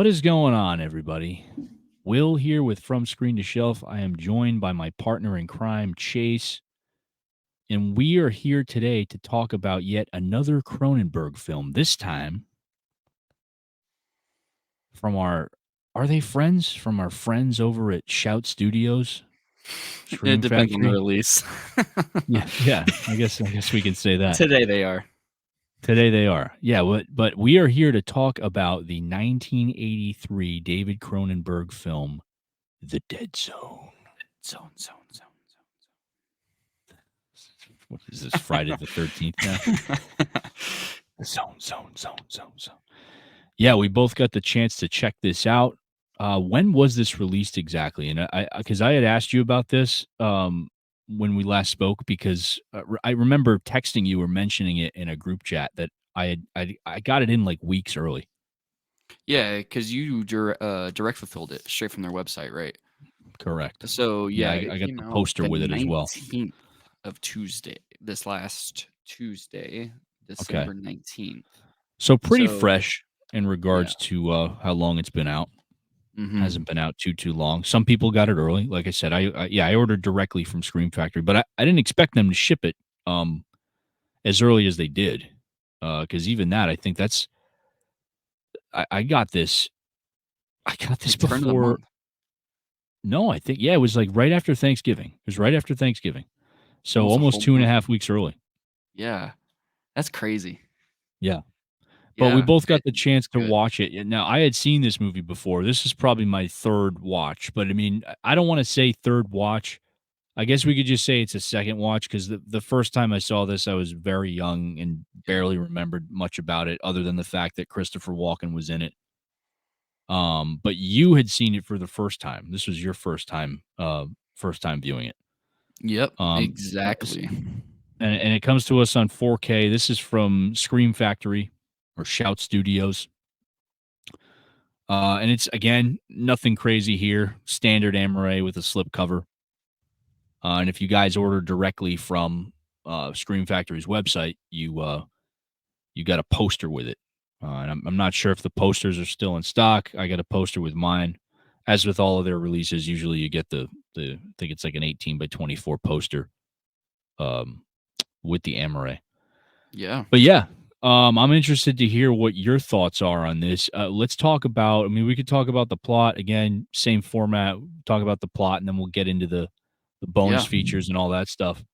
What is going on, everybody? Will here with From Screen to Shelf. I am joined by my partner in crime, Chase, and we are here today to talk about yet another Cronenberg film. This time from our, are they friends? From our friends over at Shout Studios, It Scream depends on the Factory. release. Yeah. I guess we can say that. Today they are. Today they are. Yeah, but we are here to talk about the 1983 David Cronenberg film, The Dead Zone. Zone. What is this, Friday the 13th now? Zone. Yeah, we both got the chance to check this out. When was this released exactly? And because I had asked you about this when we last spoke, because I remember texting you or mentioning it in a group chat that I got it in like weeks early. Yeah, because you direct fulfilled it straight from their website, right? Correct. So Yeah, yeah, it I got came the out poster the with it as well. 19th of Tuesday. This last Tuesday, Okay. December 19th. So pretty So fresh in yeah. regards to how long it's been out. Mm-hmm. Hasn't been out too long. Some people got it early. Like I said, I ordered directly from Scream Factory, but I didn't expect them to ship it as early as they did. Because even that, I think that's I got this. I got this Like turn of the before. month. No, I think it was like right after Thanksgiving. It was right after Thanksgiving, so Almost a almost whole two and a month. half weeks early. Yeah. That's crazy. Yeah, but we Yeah. both got the chance It's to good. watch it. Now I had seen this movie before. This is probably my third watch, but I mean, I don't want to say third watch. I guess we could just say it's a second watch because the first time I saw this, I was very young and Yeah. barely remembered much about it, other than the fact that Christopher Walken was in it. But you had seen it for the first time. This was your first time viewing it. Yep. S- Exactly. and it comes to us on 4K. This is from Scream Factory or Shout Studios. And it's again nothing crazy here. Standard Amaray with a slip cover. And if you guys order directly from Scream Factory's website, you got a poster with it. And I'm not sure if the posters are still in stock. I got a poster with mine. As with all of their releases, usually you get the I think it's like an 18 by 24 poster um, with the Amaray. Yeah. But yeah, I'm interested to hear what your thoughts are on this. Let's talk about. I mean, we could talk about the plot again, same format. Talk about the plot, and then we'll get into the bonus Yeah. features and all that stuff.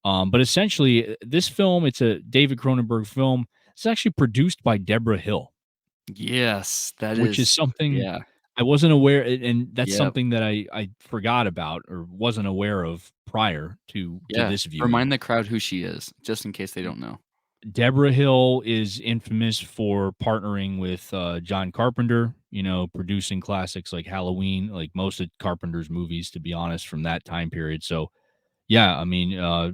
But essentially, this film, it's a David Cronenberg film. It's actually produced by Deborah Hill, Yes. That which is is. something Yeah. I wasn't aware, and that's Yep. something that I forgot about or wasn't aware of prior to Yeah. this viewing. Remind the crowd who she is, just in case they don't know. Deborah Hill is infamous for partnering with John Carpenter, producing classics like Halloween, like most of Carpenter's movies, to be honest, from that time period. So, yeah, I mean,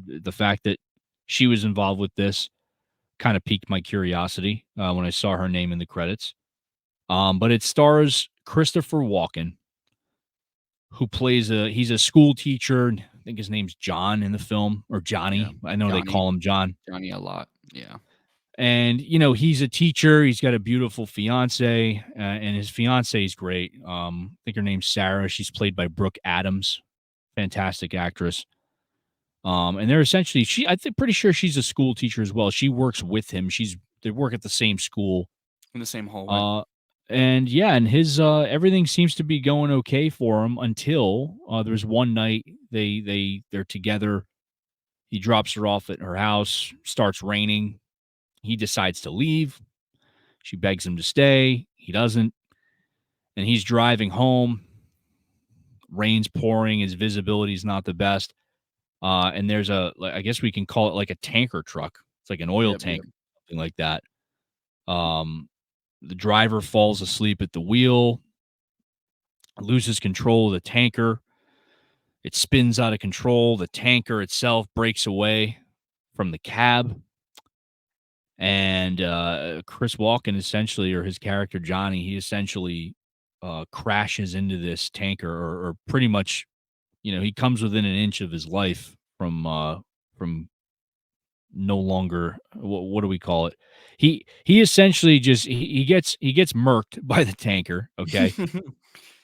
the fact that she was involved with this kind of piqued my curiosity when I saw her name in the credits. But it stars Christopher Walken, who plays he's a school teacher. I think his name's John in the film, or Yeah. Johnny. I know they Johnny. call him John. Johnny a lot. Yeah. And he's a teacher. He's got a beautiful fiance, and his fiance is great. I think her name's Sarah. She's played by Brooke Adams, fantastic actress. And they're essentially I think pretty sure she's a school teacher as well. She works with him. They work at the same school. In the same hallway. Uh, and yeah, and his everything seems to be going okay for him until there's one night they're together. He drops her off at her house. Starts raining. He decides to leave. She begs him to stay. He doesn't. And he's driving home. Rain's pouring. His visibility is not the best. And there's I guess we can call it like a tanker truck. It's like an oil Yep. tank, Yep. something like that. Um, the driver falls asleep at the wheel, loses control of the tanker. It spins out of control. The tanker itself breaks away from the cab. And Chris Walken essentially, or his character Johnny, he essentially crashes into this tanker, or pretty much, he comes within an inch of his life from no longer what do we call it? He essentially just he gets murked by the tanker, okay,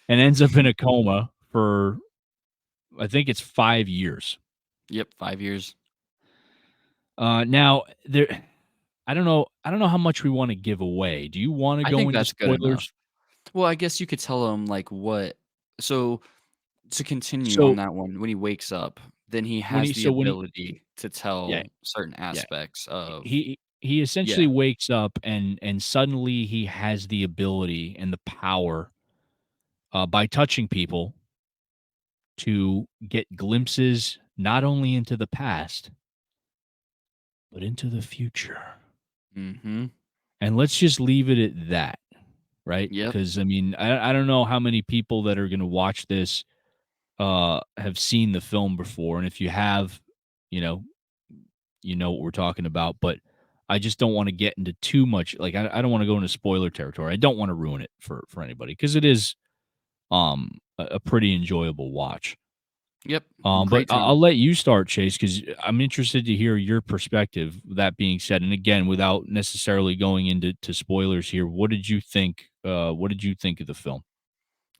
and ends up in a coma for I think it's 5 years. Yep, 5 years. Now there, I don't know how much we want to give away. Do you want to I go think into that's good enough. spoilers? Well, I guess you could tell him, like, what so, to continue on So that one, when he wakes up, then he when has he the so when he ability to yeah tell certain yeah aspects of he essentially yeah. wakes up and suddenly he has the ability and the power by touching people to get glimpses not only into the past but into the future. Mhm. And let's just leave it at that, right? Yep. Because I mean, I don't know how many people that are going to watch this have seen the film before, and if you have, you know, you know what we're talking about. But I just don't want to get into too much. Like I don't want to go into spoiler territory. I don't want to ruin it for anybody because it is a pretty enjoyable watch. Yep. But Great time. I'll let you start, Chase, because I'm interested to hear your perspective. That being said, and again, without necessarily going into spoilers here, what did you think? What did you think of the film?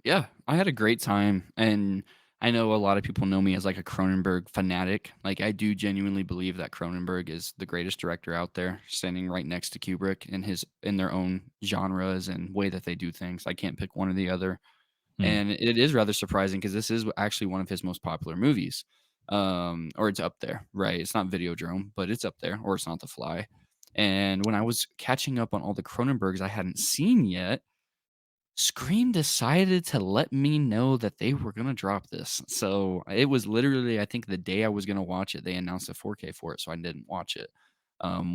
Yeah, I had a great time, and I know a lot of people know me as, like, a Cronenberg fanatic. Like, I do genuinely believe that Cronenberg is the greatest director out there, standing right next to Kubrick in their own genres and way that they do things. I can't pick one or the other. Hmm, And it is rather surprising because this is actually one of his most popular movies, or it's up there, right? It's not Videodrome, but it's up there, or it's not The Fly. And when I was catching up on all the Cronenbergs I hadn't seen yet, Scream decided to let me know that they were gonna drop this. So, it was literally, I think the day I was gonna watch it, they announced a 4K for it, so I didn't watch it.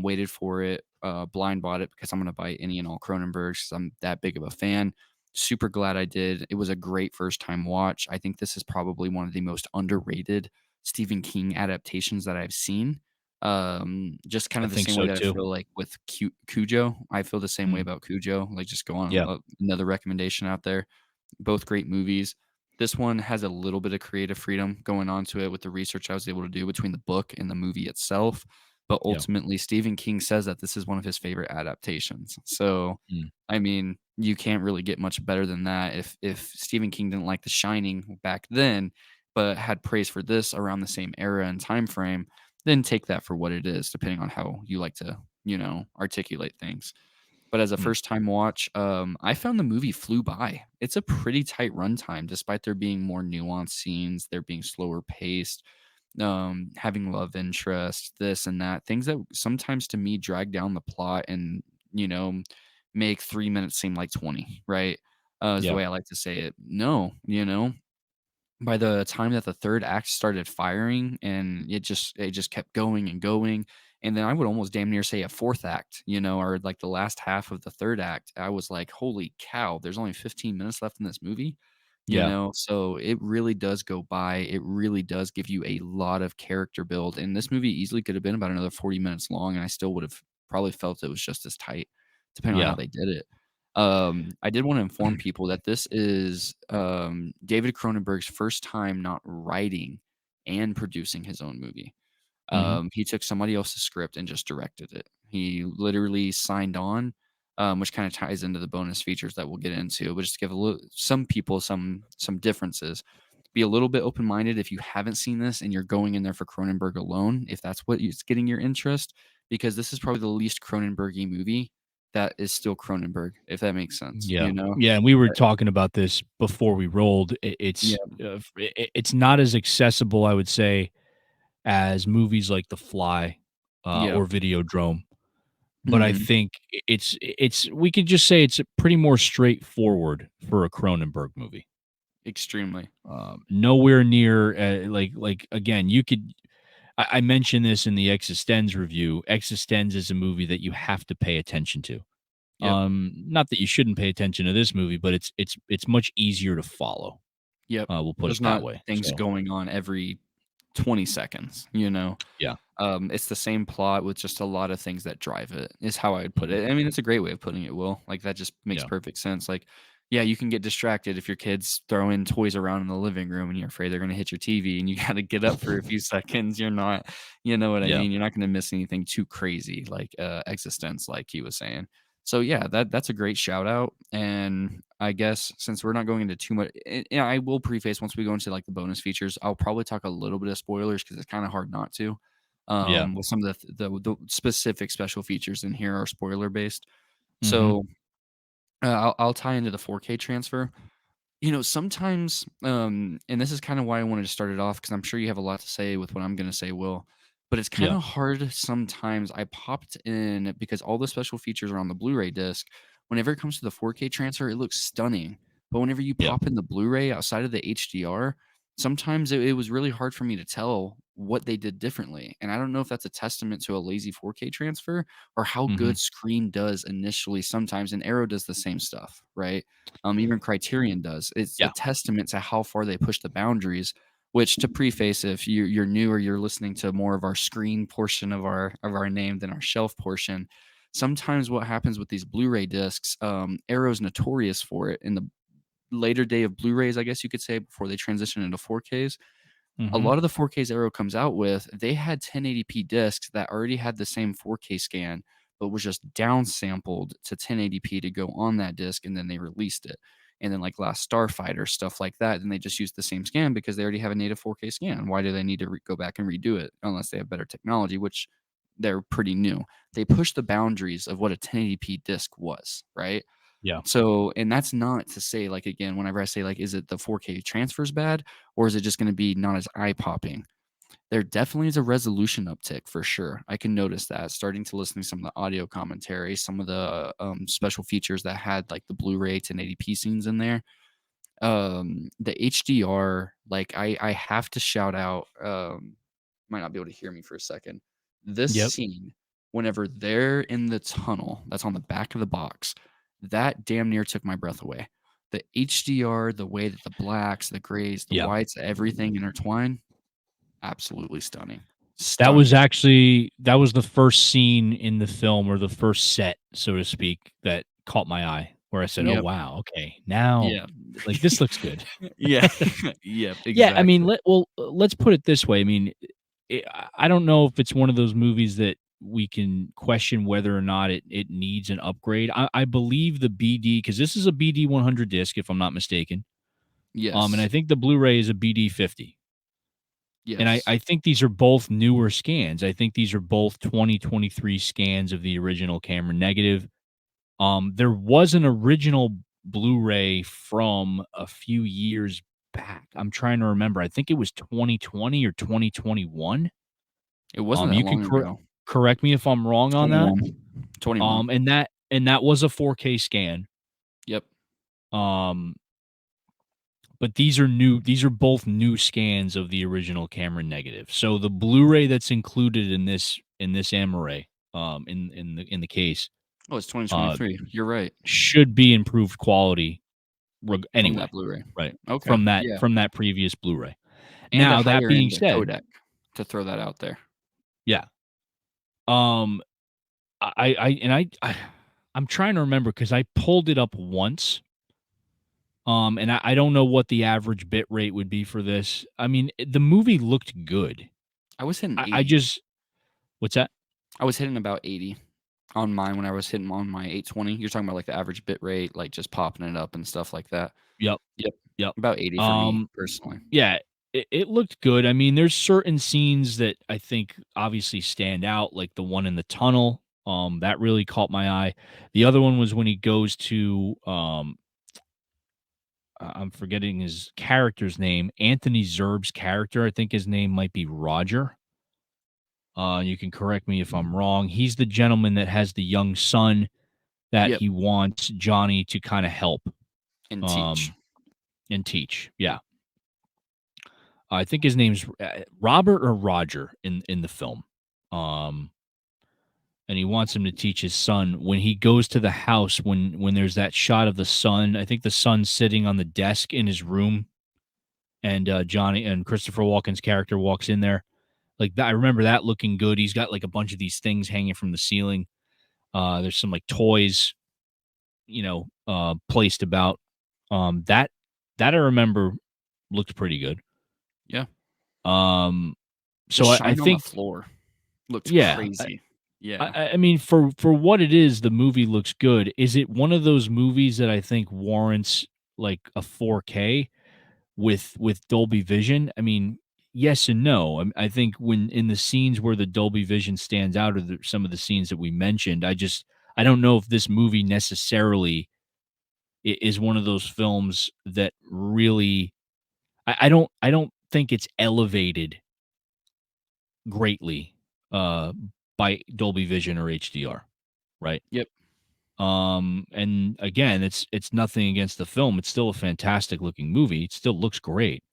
Waited for it, blind bought it because I'm gonna buy any and all Cronenbergs 'cause I'm that big of a fan. Super glad I did. It was a great first time watch. I think this is probably one of the most underrated Stephen King adaptations that I've seen. Just kind I of the think same way so that I too. feel like with Cujo. I feel the same way Hmm, about Cujo. Like, just go on yeah, another recommendation out there. Both great movies. This one has a little bit of creative freedom going on to it with the research I was able to do between the book and the movie itself. But yeah, ultimately, Stephen King says that this is one of his favorite adaptations. So, mm, I mean, you can't really get much better than that. If Stephen King didn't like The Shining back then, but had praise for this around the same era and time frame, then take that for what it is, depending on how you like to, articulate things. But as a mm, first time watch, I found the movie flew by. It's a pretty tight runtime, despite there being more nuanced scenes, there being slower paced, having love interest, this and that, things that sometimes to me drag down the plot and, you know, make 3 minutes seem like 20, right? Is the yeah, way I like to say it. No, by the time that the 3rd act started firing and it just kept going and going, and then I would almost damn near say a 4th act, or like the last half of the 3rd act, I was like, "Holy cow, there's only 15 minutes left in this movie?" yeah, So it really does go by, it really does give you a lot of character build, and this movie easily could have been about another 40 minutes long, and I still would have probably felt it was just as tight, depending on how yeah, they did it. I did wanna inform people that this is, David Cronenberg's first time not writing and producing his own movie. hmm, He took somebody else's script and just directed it. He literally signed on, which kinda ties into the bonus features that we'll get into, but just to give a little some people some differences. Be a little bit open-minded if you haven't seen this and you're going in there for Cronenberg alone, if that's what is getting your interest, because this is probably the least Cronenbergy movie that is still Cronenberg, if that makes sense, yeah, you know? yeah. And we were Uh, talking about this before we rolled. yeah, It's not as accessible, I would say, as movies like The Fly yeah, or Videodrome. But I mhm, think it's we could just say it's pretty more straightforward for a Cronenberg movie. extremely. Nowhere near like again, you could. I mentioned this in the Existenz review. Existenz is a movie that you have to pay attention to. Yep, Not that you shouldn't pay attention to this movie, but it's much easier to follow. yep. We'll put it There's that not way. things So going on every 20 seconds, you know? yeah, It's the same plot with just a lot of things that drive it, is how I would put mhm, it. I mean, it's a great way of putting it, Will. Like, that just makes yeah, perfect sense. Like, Yeah, you can get distracted if your kids throwing toys around in the living room and you're afraid they're gonna hit your TV and you gotta get up for a few seconds. You're not, you know what I Yeah. mean? You're not gonna miss anything too crazy like, Existence, like he was saying. So, yeah, that's a great shout out, and I guess since we're not going into too much, and I will preface once we go into, like, the bonus features, I'll probably talk a little bit of spoilers because it's kinda hard not to, Yeah. with some of the specific special features in here are spoiler based. Mhm. So, I'll tie into the 4K transfer. You know, sometimes, and this is kind of why I wanted to start it off because I'm sure you have a lot to say with what I'm going to say, Will. But it's kind Yeah. of hard sometimes. I popped in because all the special features are on the Blu-ray disc. Whenever it comes to the 4K transfer, it looks stunning. But whenever you Yeah. pop in the Blu-ray outside of the HDR, sometimes it was really hard for me to tell what they did differently. And I don't know if that's a testament to a lazy 4K transfer or how Mhm. good Screen does initially sometimes. And Arrow does the same stuff, right? Even Criterion does. It's a Yeah. testament to how far they push the boundaries. Which, to preface, if you're new or you're listening to more of our screen portion of our name than our shelf portion, sometimes what happens with these Blu-ray discs, Arrow's notorious for it in the later day of Blu-rays, I guess you could say, before they transition into 4Ks. A Mhm. lot of the 4Ks Arrow comes out with, they had 1080p discs that already had the same 4K scan, but was just downsampled to 1080p to go on that disc, and then they released it. And then like Last Starfighter, stuff like that, then they just used the same scan because they already have a native 4K scan. Why do they need to go back and redo it unless they have better technology, which they're pretty new. They push the boundaries of what a 1080p disc was, right? Yeah. So, and that's not to say, like, again, whenever I say, like, is it the 4K transfers bad or is it just going to be not as eye popping? There definitely is a resolution uptick for sure. I can notice that starting to listen to some of the audio commentary, some of the special features that had like the Blu-ray 1080p scenes in there. The HDR, like I have to shout out, might not be able to hear me for a second. This Yep. scene, whenever they're in the tunnel that's on the back of the box, that damn near took my breath away. The HDR, the way that the blacks, the grays, the Yeah. whites, everything intertwined, absolutely stunning. That Stunning. was the first scene in the film or the first set, so to speak, that caught my eye where I said, "Oh, Yep. wow, okay. Now, Yeah. like, this looks good." Yeah. Yep, Yeah, I mean, exactly. let's put it this way. I mean, I don't know if it's one of those movies that we can question whether or not it needs an upgrade. I believe the BD, because this is a BD 100 disc, if I'm not mistaken. And I Yes. think the Blu-ray is a BD 50. And Yes. I think these are both newer scans. I think these are both 2023 scans of the original camera negative. There was an original Blu-ray from a few years back. I'm trying to remember. I think it was 2020 or 2021. It wasn't that You can long ago. correct me if I'm wrong on that. 21. 21. And that was a 4K scan. Yep. Um, but these are new. These are both new scans of the original camera negative. So the Blu-ray that's included in this Amaray, in the case, Oh, it's uh, 2023. You're right. should be improved quality From anyway, that Blu-ray. right? Okay. Yeah. From that previous Blu-ray. And a Now that higher being end said, codec to throw that out there. yeah, um, I'm trying to remember because I pulled it up once. And I don't know what the average bit rate would be for this. I mean, the movie looked good. I was hitting I 80. just what's that? I was hitting about 80 on mine when I was hitting on my 820. You're talking about like the average bit rate, like just popping it up and stuff like that. Yep, Yep. yep. About 80 for me Um, personally. yeah, it looked good. I mean, there's certain scenes that I think obviously stand out, like the one in the tunnel. That really caught my eye. The other one was when he goes to I'm forgetting his character's name, Anthony Zerb's character. I think his name might be Roger. You can correct me if I'm wrong. He's the gentleman that has the young son that Yep. he wants Johnny to kind of help And teach. um, and teach. Yeah. I think his name's Robert or Roger in the film. Um, and he wants him to teach his son when he goes to the house when there's that shot of the son. I think the son's sitting on the desk in his room and Johnny and Christopher Walken's character walks in there. Like that, I remember that looking good. He's got like a bunch of these things hanging from the ceiling. There's some like toys, placed about. That that I remember looked pretty good. Yeah. Um, The so I shine on the think floor looks yeah, crazy. Yeah. I mean, for what it is, the movie looks good. Is it one of those movies that I think warrants like a 4K with Dolby Vision? I mean, yes and no. I think when in the scenes where the Dolby Vision stands out, or some of the scenes that we mentioned, I don't know if this movie necessarily is one of those films that really. I don't think it's elevated greatly uh, by Dolby Vision or HDR, right? Yep. And again, it's nothing against the film. It's still a fantastic looking movie. It still looks great.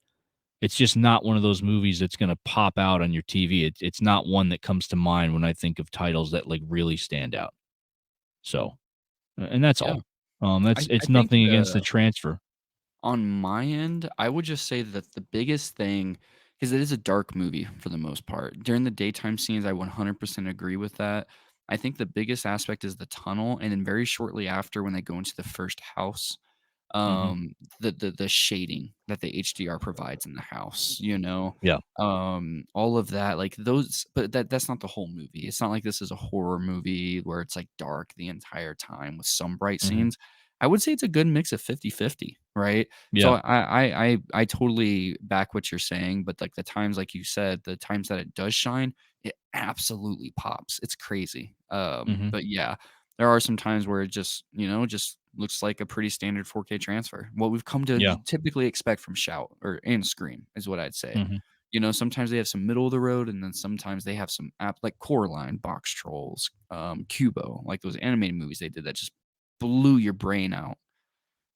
It's just not one of those movies that's going to pop out on your TV. It's not one that comes to mind when I think of titles that like really stand out. So, and that's Yeah. all. I It's think nothing against the transfer. on my end, I would just say that the biggest thing, because it is a dark movie for the most part. During the daytime scenes, I 100% agree with that. I think the biggest aspect is the tunnel, and then very shortly after when they go into the first house, Hmm. the shading that the HDR provides in the house, you know? Yeah. All of that, like those, but that's not the whole movie. It's not like this is a horror movie where it's like dark the entire time with some bright Hmm. scenes. I would say it's a good mix of 50-50, right? So Yeah. I totally back what you're saying, but like the times, like you said, the times that it does shine, it absolutely pops. It's crazy. Hmm. But yeah, there are some times where it just, just looks like a pretty standard 4K transfer. What we've come to Yeah. typically expect from Shout or and Scream is what I'd say. Hmm. Sometimes they have some middle of the road, and then sometimes they have some app like Coraline, Box Trolls, Cubo, like those animated movies they did that just blew your brain out.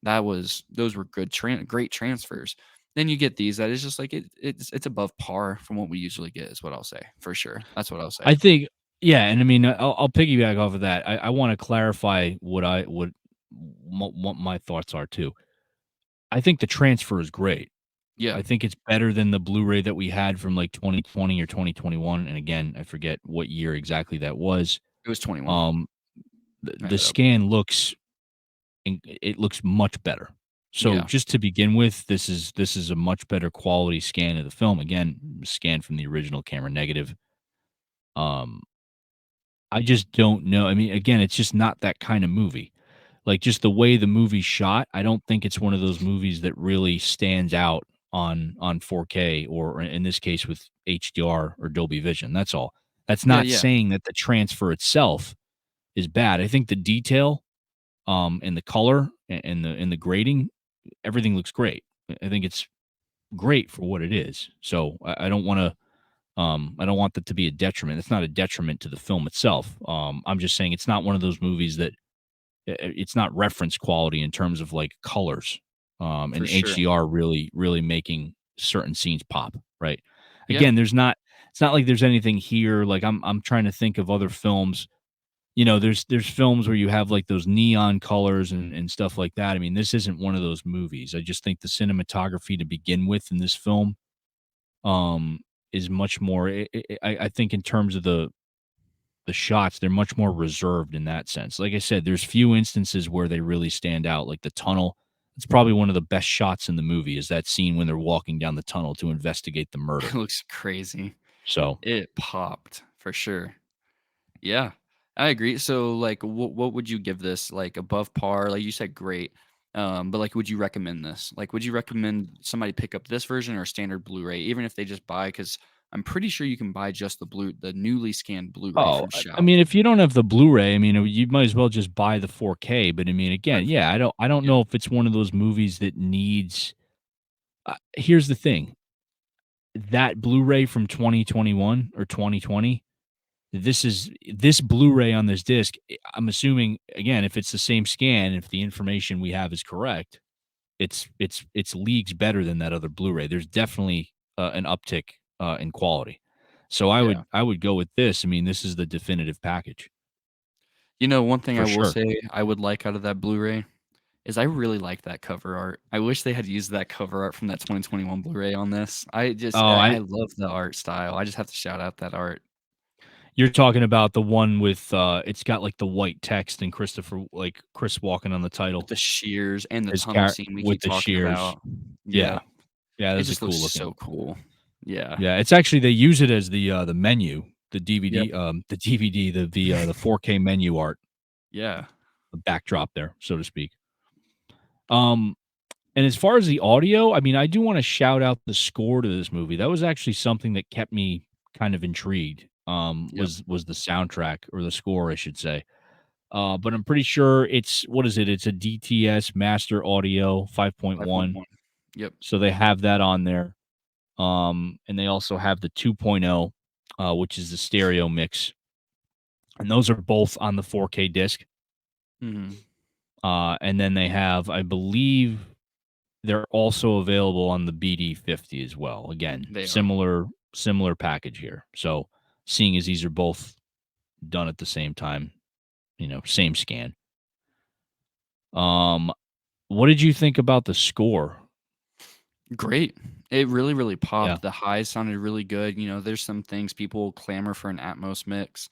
Those were great transfers. Then you get these that is just like it's above par from what we usually get is what I'll say for sure. That's what I'll say. I think, yeah, and I mean, I'll piggyback off of that. I want to clarify what my thoughts are too. I think the transfer is great. Yeah, I think it's better than the Blu-ray that we had from like 2020 or 2021. And again, I forget what year exactly that was. it was 21. Um, I the had it up. scan looks it looks much better. So Yeah, just to begin with, this is a much better quality scan of the film. Again, scan from the original camera negative. Um, I just don't know. I mean, again, it's just not that kind of movie. Like, just the way the movie's shot, I don't think it's one of those movies that really stands out on 4K, or in this case with HDR or Dolby Vision. That's all. That's yeah, not yeah, saying that the transfer itself is bad. I think the detail, and the color and the grading, everything looks great. I think it's great for what it is. So I don't want to I don't want that to be a detriment. It's not a detriment to the film itself. I'm just saying it's not one of those movies that it's not reference quality in terms of like colors, for and sure. HDR really making certain scenes pop. Right. Yeah, Again, there's not. It's not like there's anything here. Like I'm trying to think of other films. There's films where you have like those neon colors and stuff like that. I mean, this isn't one of those movies. I just think the cinematography to begin with in this film, um, is much more. I think in terms of the shots, they're much more reserved in that sense. Like I said, there's few instances where they really stand out, like the tunnel. It's probably one of the best shots in the movie is that scene when they're walking down the tunnel to investigate the it murder. looks crazy. So, It popped for sure. Yeah, I agree. So, like, what would you give this? Like, above par? Like you said, great. But like, would you recommend this? Like, would you recommend somebody pick up this version or standard Blu-ray, even if they just buy? Because I'm pretty sure you can buy just the newly scanned Blu-ray oh, from I Shout. mean, if you don't have the Blu-ray, I mean, you might as well just buy the 4K. But I mean, again, But yeah, I don't yeah, know if it's one of those movies that needs. Here's the thing: that Blu-ray from 2021 or 2020, this Blu-ray on this disc, I'm assuming, again, if it's the same scan, if the information we have is correct, it's leagues better than that other Blu-ray. There's definitely, an uptick, in quality. So yeah. I would go with this. I mean, this is the definitive package One thing I for will sure. say I would like out of that Blu-ray is I really like that cover art. I wish they had used that cover art from that 2021 Blu-ray on this. I just Oh, I I I love the art style. I just have to shout out that art. You're talking about the one with, it's got, like, the white text and Chris walking on the With title. the shears and the His tunnel car scene we with keep the talking shears. about. Yeah. Yep. Yeah, It those are just looks cool looking. so cool. Yeah. Yeah, it's actually they use it as the menu, Yep. the DVD, the 4K menu art, Yeah. the backdrop there, so to speak. Um, and as far as the audio, I mean, I do wanna shout out the score to this movie. That was actually something that kept me kind of intrigued, Yep. was the soundtrack or the score, I should say. But I'm pretty sure it's what is it? It's a DTS Master Audio 5.1, 5.1. Yep. so they have that on there. And they also have the 2.0, which is the stereo mix, and those are both on the 4K disc. Mhm. And then they have, I believe, they're also available on the BD50 as well. Again, They are. similar package here. So, seeing as these are both done at the same time, same scan. Um, what did you think about the score? Great. It really, really Yeah. popped. The highs sounded really good. There's some things people clamor for an Atmos mix.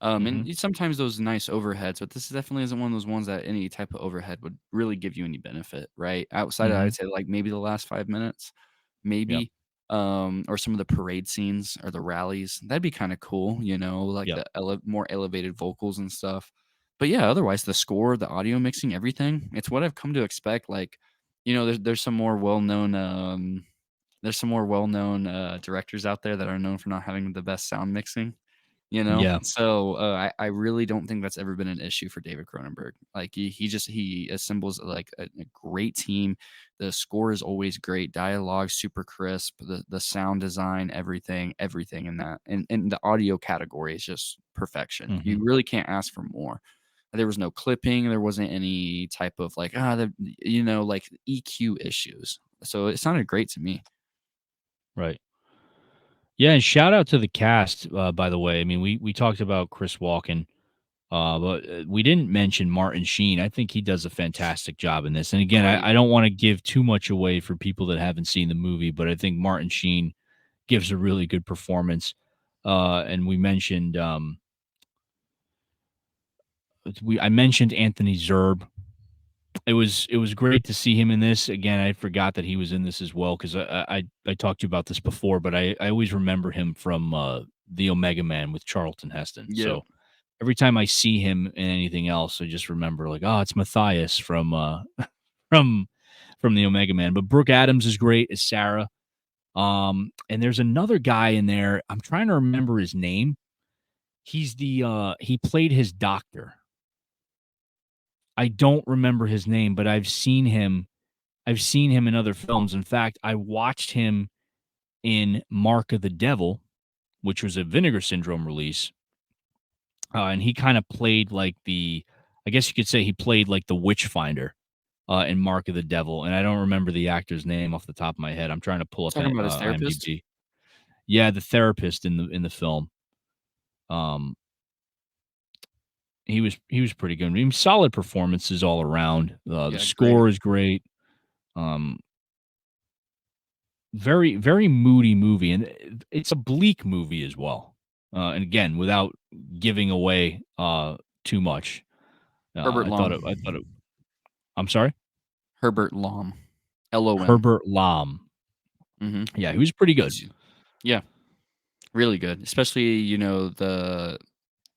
Mhm. And sometimes those nice overheads, but this definitely isn't one of those ones that any type of overhead would really give you any benefit, right? Outside of, I'd Mhm. say, like maybe the last 5 minutes, Yep. maybe, or some of the parade scenes or the rallies. That'd be kind of cool, like Yep. the more elevated vocals and stuff. But yeah, otherwise, the score, the audio mixing, everything, it's what I've come to expect. Like, there's some more well-known, directors out there that are known for not having the best sound mixing, you know? Yeah. So, I really don't think that's ever been an issue for David Cronenberg. Like, he assembles, like, a great team. The score is always great, dialogue super crisp, the sound design, everything in that, and the audio category is just perfection. Mhm. You really can't ask for more. There was no clipping, there wasn't any type of, like, like, EQ issues. So, it sounded great to me. Right. Yeah, and shout out to the cast, by the way. I mean, we talked about Chris Walken, but we didn't mention Martin Sheen. I think he does a fantastic job in this. And again, Great. I don't want to give too much away for people that haven't seen the movie, but I think Martin Sheen gives a really good performance. And I mentioned Anthony Zerbe. It was great to see him in this. Again, I forgot that he was in this as well because I talked to you about this before, but I always remember him from the Omega Man with Charlton Heston. Yep. So every time I see him in anything else, I just remember like, oh, it's Matthias from from from the Omega Man. But Brooke Adams is great as Sarah. And there's another guy in there. I'm trying to remember his name. He played his doctor. I don't remember his name, but I've seen him. I've seen him in other films. In fact, I watched him in Mark of the Devil, which was a Vinegar Syndrome release. And he kind of played like I guess you could say he played like the Witchfinder in Mark of the Devil. And I don't remember the actor's name off the top of my head. I'm trying to pull up Talking about his therapist? IMDb. Yeah, the therapist in the film. Um, he was pretty good. I mean, solid performances all around. The Yeah, great. score is great. Um, very very moody movie, and it's a bleak movie as well. And again, without giving away too much, Herbert I thought Lom. it. I thought it. I'm sorry, Herbert Lom. LOM. Herbert Lom. Mhm. Yeah, he was pretty good. He's Yeah, really good, especially, the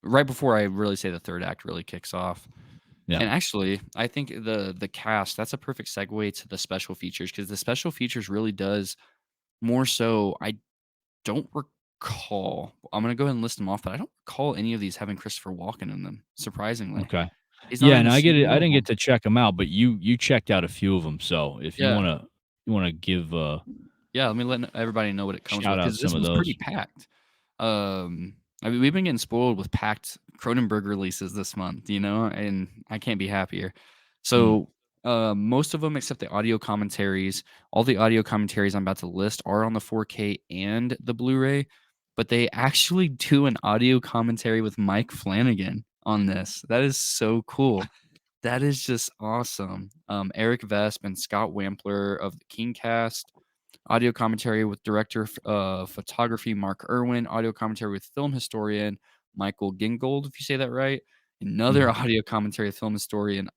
right before I really say the 3rd act really kicks off. Yeah. And actually, I think the cast, that's a perfect segue to the special features because the special features really does more so I don't recall. I'm gonna go ahead and list them off, but I don't recall any of these having Christopher Walken in them, surprisingly. Okay. He's not Yeah, in and a I get it. single I one of didn't get them. to check them out, but you checked out a few of them. So if you Yeah. wanna give Yeah, let me let everybody know what it comes with shout out because some this of one's pretty those. packed. I mean, we've been getting spoiled with packed Cronenberg releases this month, and I can't be happier. Mm, So, most of them, except the audio commentaries, all the audio commentaries I'm about to list are on the 4K and the Blu-ray, but they actually do an audio commentary with Mike Flanagan on this. That is so cool. That is just awesome. Eric Vesp and Scott Wampler of the Kingcast. Audio commentary with director of photography Mark Irwin, audio commentary with film historian Michael Gingold, if you say that right. Another Mhm. audio commentary film historian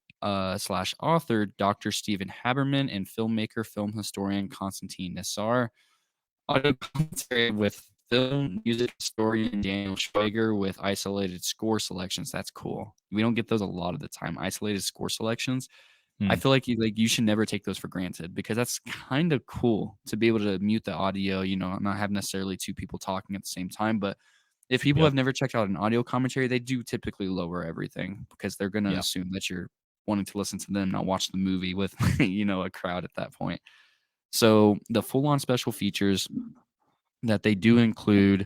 slash author, Dr. Stephen Haberman, and filmmaker, film historian Konstantin Nassar. Audio commentary with film music historian Daniel Schweiger with isolated score selections. That's cool. We don't get those a lot of the time. Isolated score selections. I Mm. feel like you should never take those for granted because that's kind of cool to be able to mute the audio, not have necessarily two people talking at the same time. But if people Yep. have never checked out an audio commentary, they do typically lower everything because they're going to Yeah. assume that you're wanting to listen to them, not watch the movie with, a crowd at that point. So the full on special features that they do include,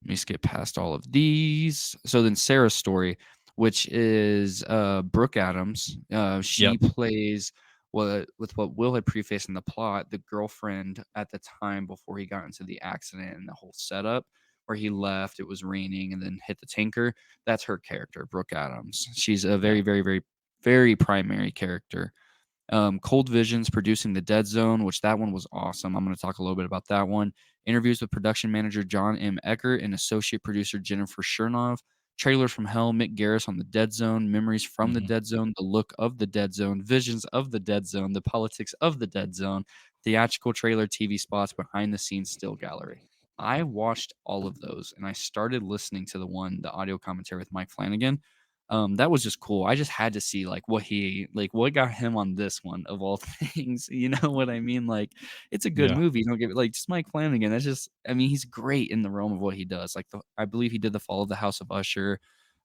let me skip past all of these. So then Sarah's story, which is Brooke Adams. She Yep. plays what Will had prefaced in the plot, the girlfriend at the time before he got into the accident and the whole setup where he left. It was raining and then hit the tanker. That's her character, Brooke Adams. She's a Yeah. very, very, very, very primary character. Cold Visions producing The Dead Zone, which that one was awesome. I'm going to talk a little bit about that one. Interviews with production manager John M. Eckert and associate producer Jennifer Chernov. Trailer from Hell, Mick Garris on The Dead Zone. Memories from The Mhm. Dead Zone. The look of The Dead Zone. Visions of The Dead Zone. The politics of The Dead Zone. Theatrical trailer, TV spots, behind the scenes still gallery. I watched all of those and I started listening to the audio commentary with Mike Flanagan. That was just cool. I just had to see what got him on this one of all things. You know what I mean? Like, it's a good Yeah. movie. Don't get like just Mike Flanagan. That's just, I mean, he's great in the realm of what he does. Like, I believe he did the Fall of the House of Usher.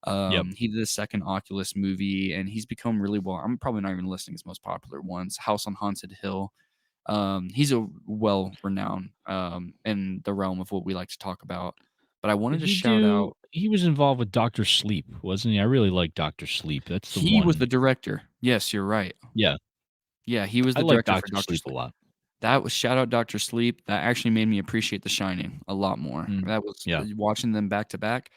Yep. He did the second Oculus movie, and he's become really well. I'm probably not even listing his most popular ones. House on Haunted Hill. He's a well renowned in the realm of what we like to talk about. But I wanted Did to he shout do out he was involved with Doctor Sleep, wasn't he? I really like Doctor Sleep. That's the he was the one. director. Yes, you're right. Yeah. Yeah, he was I the like director for Doctor Doctor Sleep a Sleep. lot. That was shout out Doctor Sleep. That actually made me appreciate The Shining a lot more. Mm. That was Yeah. watching them back to back.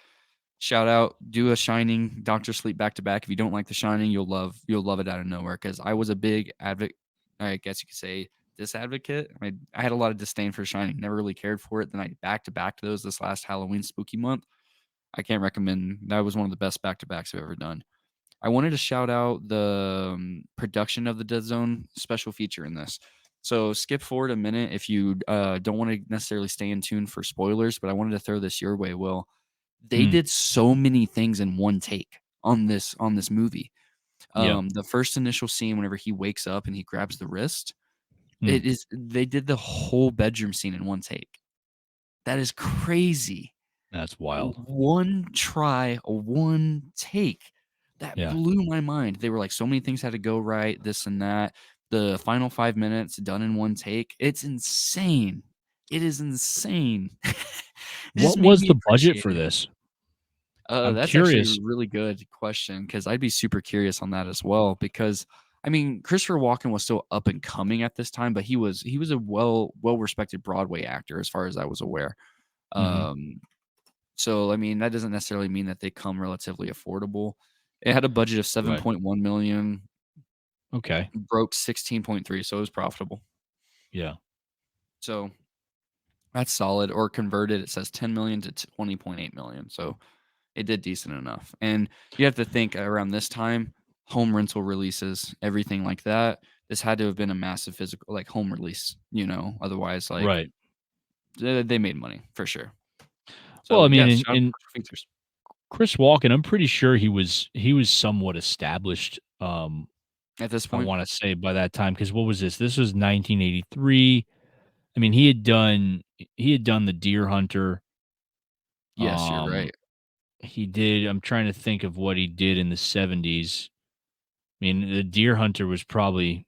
Shout out, do a Shining, Doctor Sleep back to back. If you don't like The Shining, you'll love it out of nowhere. Because I was a big advocate. I guess you could say disadvocate. I had a lot of disdain for Shining. Never really cared for it. Then I back to back those this last Halloween spooky month. I can't recommend. That was one of the best back to backs I've ever done. I wanted to shout out the production of the Dead Zone special feature in this. So skip forward a minute if you don't want to necessarily stay in tune for spoilers, but I wanted to throw this your way, Will. They Mm. did so many things in one take on this movie. Yeah. The first initial scene, whenever he wakes up and he grabs the wrist, Mm. they did the whole bedroom scene in one take. That is crazy. That's wild. One try, one take. That Yeah. blew my mind. They were like, so many things had to go right, this and that. The final 5 minutes done in one take. It's insane. It is insane. It just What made was me the budget appreciate for it. this? I'm That's actually a curious. really good question because I'd be super curious on that as well. Because I mean, Christopher Walken was still up and coming at this time, but he was a well respected Broadway actor as far as I was aware. Mhm. Um, So, I mean, that doesn't necessarily mean that they come relatively affordable. It had a budget of Right. 7.1 million, Okay. broke 16.3, so it was profitable. Yeah. So, that's solid, or converted, it says 10 million to 20.8 million, so it did decent enough. And you have to think around this time, home rental releases, everything like that, this had to have been a massive physical like, home release, otherwise, like, Right. they made money for sure. Well, So, I mean, yes, in shout out to in Special Features. Chris Walken, I'm pretty sure he was somewhat established, At this I point? wanna say by that time. Because what was this? This was 1983. I mean, he had done The Deer Hunter. Yes, you're Um, right. he did I'm trying to think of what he did in the '70s. I mean, The Deer Hunter was probably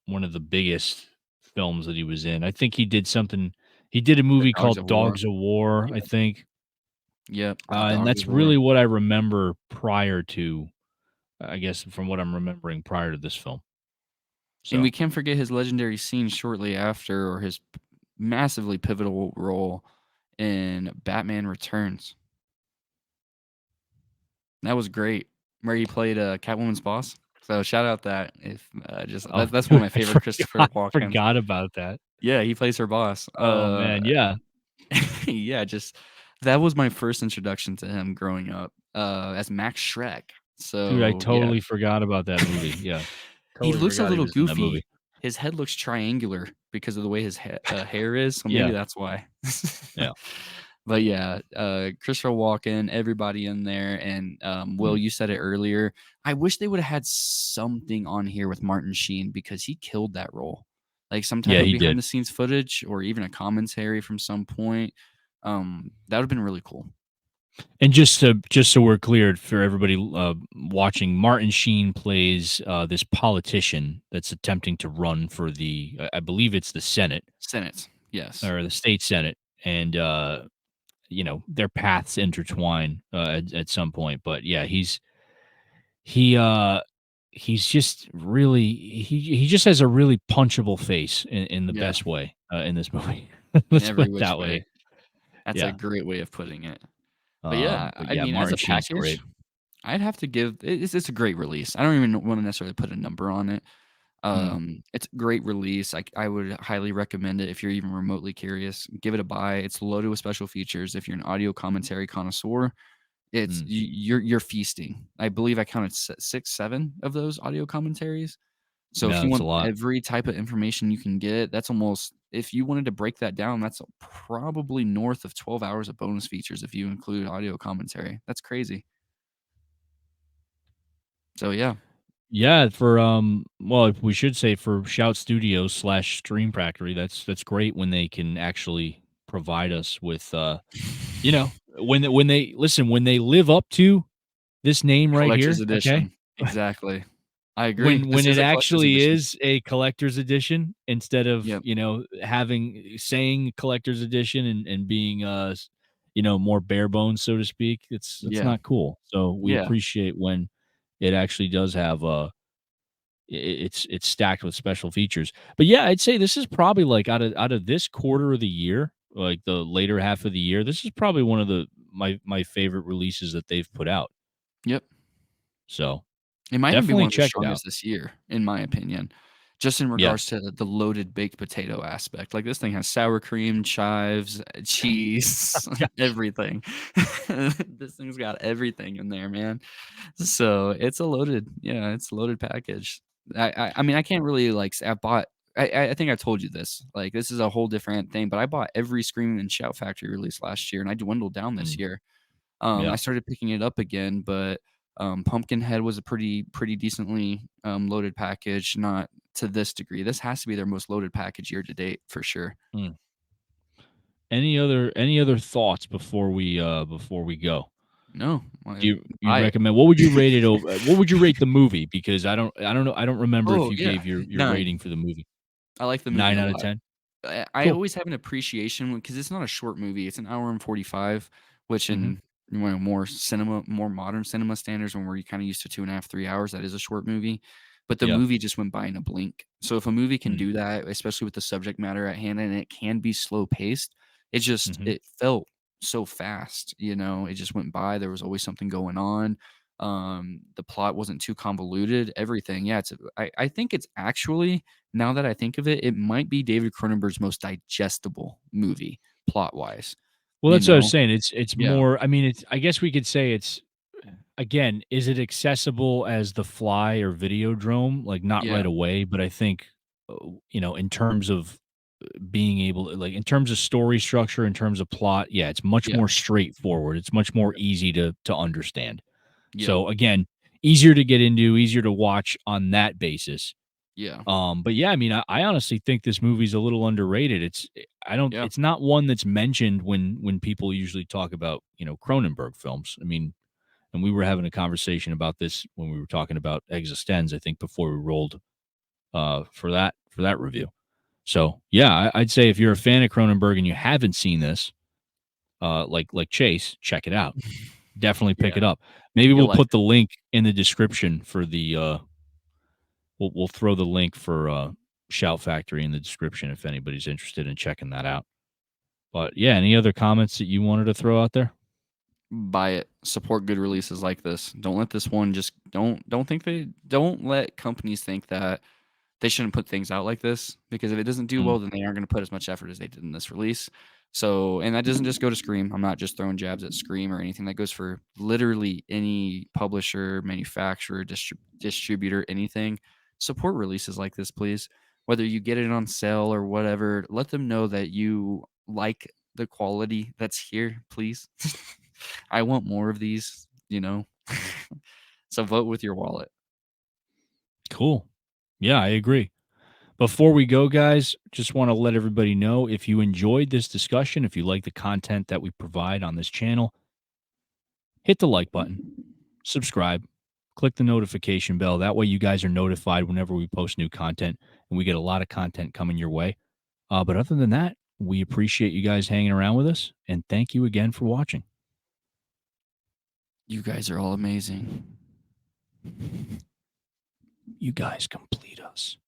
one of the biggest films that he was in. I think he did a The movie Dogs of called War. Dogs of War, I Yep, think, yep, The and Dogs that's of War. really what I remember prior to I guess, from what I'm remembering prior to this film. And we So, can't forget his legendary scene shortly after, or his massively pivotal role in Batman Returns. That was great, where he played, Catwoman's boss. So shout out that if, just oh, that's one of my I favorite Christopher Walkens. forgot about that. Yeah, he plays her boss. Oh, man, yeah. Yeah, just That was my first introduction to him growing up, as Max Shrek. Dude, I So, yeah. totally forgot about that movie. Yeah, He totally looks a forgot he little was in that movie. goofy. His head looks triangular because of the way his hair is, so maybe Yeah, that's why. yeah. But yeah, Christopher Walken, everybody in there, and, Will, Mhm. you said it earlier. I wish they would have had something on here with Martin Sheen because he killed that role. Like, some type Yeah, of he behind did. the scenes footage or even a commentary from some point. That would've been really cool. And just so we're cleared for everybody watching, Martin Sheen plays this politician that's attempting to run for the, I believe it's the Senate Senate, yes. or the state Senate, and their paths intertwine at some point. But yeah, he uh he's just really he just has a really punchable face in the Yeah, best way in this movie. in Let's put every it which that way. way. That's a Yeah. great way of putting it. But yeah, But I yeah, mean, as Martin a Sheen's package, great. I'd have to give it's a great release. I don't even wanna necessarily put a number on it. Mm, It's a great release. I would highly recommend it if you're even remotely curious. Give it a buy. It's loaded with special features. If you're an audio commentary connoisseur, it's mm. you're feasting. I believe I counted 6, 7 of those audio commentaries. So if Yeah, you that's a want lot. every type of information you can get, that's almost if you wanted to break that down, that's probably north of 12 hours of bonus features if you include audio commentary. That's crazy. So yeah. Yeah, for well, we should say for Shout Studios slash Stream Factory, that's great when they can actually provide us with when they listen, when they live up to this name right Collector's here, okay? edition. Exactly. I agree. When This is it a collector's actually edition. is a collector's edition instead of, Yep. having saying collector's edition and being more bare bones, so to speak, it's Yeah. not cool. So we Yeah. appreciate when it actually does have it's stacked with special features. But yeah, I'd say this is probably like out of this quarter of the year, like the later half of the year, this is probably one of my favorite releases that they've put out. Yep. So It might even be one definitely of the check it out. strongest this year, in my opinion, just in Yeah. regards to the loaded baked potato aspect. Like, this thing has sour cream, chives, cheese, everything. This thing's got everything in there, man. So, it's a loaded package. I mean, I can't really, like, say I bought I think I told you this, like, this is a whole different thing, but I bought every Scream and Shout Factory release last year, and I dwindled down this Mm, year. I yeah. started picking it up again, but, Pumpkinhead was a pretty decently, loaded package, not to this degree. This has to be their most loaded package year to date for sure. Mm. Any other thoughts before we go? No, Do you buy it. recommend what would you rate it over what would you rate the movie? Because I don't know, I don't remember if Oh, you yeah, gave your 9. rating for the movie. I like the movie 9 a out of lot. 10? I Cool. always have an appreciation because it's not a short movie. It's an hour and 45, which Mhm. in more modern cinema standards, when we're kind of used to 2.5, 3 hours, that is a short movie. But the Yeah. movie just went by in a blink. So if a movie can Mm. do that, especially with the subject matter at hand, and it can be slow paced, Mhm. it felt so fast. It just went by. There was always something going on. The plot wasn't too convoluted. Everything, yeah. I think it's actually, now that I think of it, it might be David Cronenberg's most digestible movie plot-wise, Well, you that's what I was know? saying. It's Yeah, more I mean, it's I guess we could say it's again, is it accessible as The Fly or Videodrome? Like, not yeah, right away, but I think, in terms of being able to like, in terms of story structure, in terms of plot, yeah, it's much yeah, more straightforward. It's much more easy to understand. yep, So, again, easier to get into, easier to watch on that basis. yeah, But yeah, I mean, I honestly think this movie's a little underrated. I don't yeah, it's not one that's mentioned when people usually talk about, Cronenberg films. I mean, and we were having a conversation about this when we were talking about Existenz, I think before we rolled for that review. So yeah, I'd say if you're a fan of Cronenberg and you haven't seen this, like Chase, check it out. Definitely pick yeah, it up. Maybe you'll we'll like put the link in the description for the we'll throw the link for Shout Factory in the description if anybody's interested in checking that out. But yeah, any other comments that you wanted to throw out there? buy it. Support good releases like this. Don't let this one just don't let companies think that they shouldn't put things out like this, because if it doesn't do Mm, well, then they aren't gonna put as much effort as they did in this release. So, and that doesn't just go to Scream. I'm not just throwing jabs at Scream or anything. That goes for literally any publisher, manufacturer, distributor, anything. Support releases like this, please. Whether you get it on sale or whatever, let them know that you like the quality that's here, please. I want more of these, you know. So vote with your wallet. Cool. Yeah, I agree. Before we go, guys, just want to let everybody know if you enjoyed this discussion, if you like the content that we provide on this channel, hit the like button, subscribe, click the notification bell. That way, you guys are notified whenever we post new content, and we get a lot of content coming your way. But other than that, we appreciate you guys hanging around with us, and thank you again for watching. You guys are all amazing. You guys complete us.